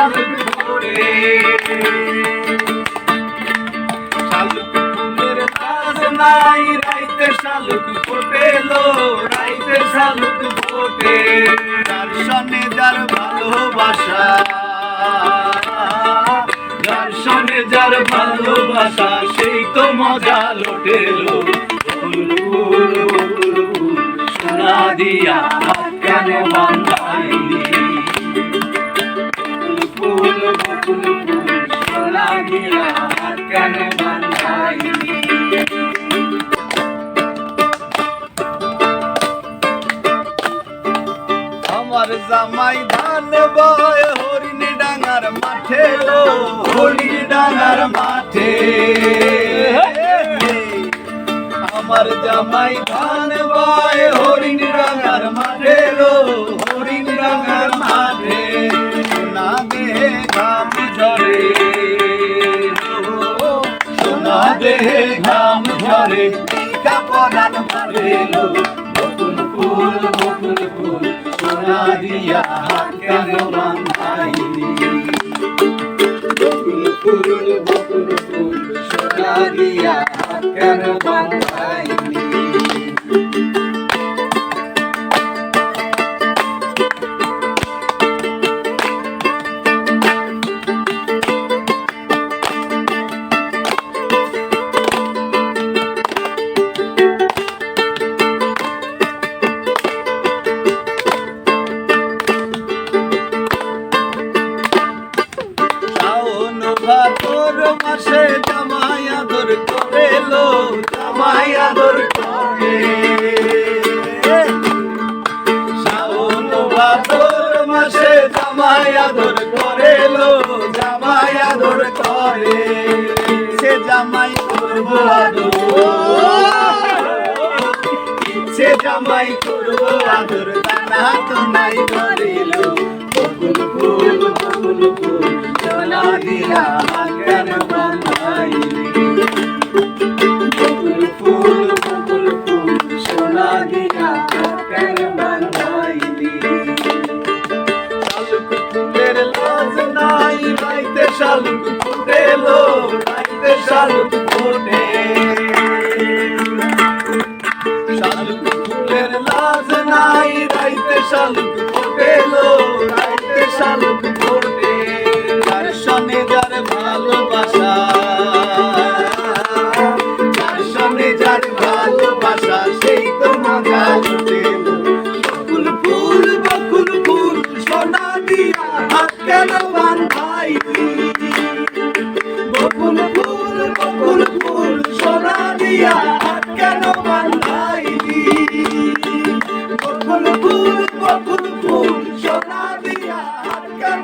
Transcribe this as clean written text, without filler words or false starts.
শালুক ভরে শালুক ফুলের লাজ নাই রাইতে শালুক ফোটেলো রাইতে শালুক ফোটে যার সনে যার ভালোবাসা যার সনে যার ভালোবাসা সেই তো মজা লোটেলো বকুল ফুল সোনা দিয়া হাত কেন বাঁধাইলি বকুল ফুল সোনা দিয়া হাত কেন বাঁধাইলি আমার জামাই ধান বয় হরিণ ডাঙার মাঠে লো হরিণ ডাঙার মাঠে আমার জামাই ধান বয় হরিণ ডাঙার মাঠে লো হরিণ ডাঙার মাঠে সোনা দেহে ঘাম ঝরে সোনা দেহে ঘাম ঝরে টিকা পরাণ মারে লো বকুল ফুল সোনা দিয়া হাত কেন বাঁধাইলি বকুল ফুল সোনা দিয়া হাত কেন বাঁধাইলি ভাদর মাসে জামাই আদর করে লো জামাই আদর করে শ্রাবণ ভাদর মাসে জামাই আদর করে লো জামাই আদর করে সে জামাই করবো আদর সে জামাই করবো আদর তারা তো নাই করিল বকুল ফুল সোনা দিয়া হাত কেন বাঁধাইলি বকুল ফুল সোনা দিয়া হাত কেন বাঁধাইলি শালুক ফুলের লাজ নাই রাইতে শালুক ফুটেলো রাইতে শালুক ফোটে শালুক ফুলের লাজ নাই রাইতে শালুক ফোটেলো রাইতে শালুক ফোটে যার সনে যার ভালোবাসা যার সনে যার ভালোবাসা সেই তো মজা লুটেলো বকুল ফুল সোনা দিয়া হাত কেন বাঁধাইলি বকুল ফুল সোনা দিয়া হাত কেন বাঁধাইলি বকুল ফুল সোনা দিয়া হাত কেন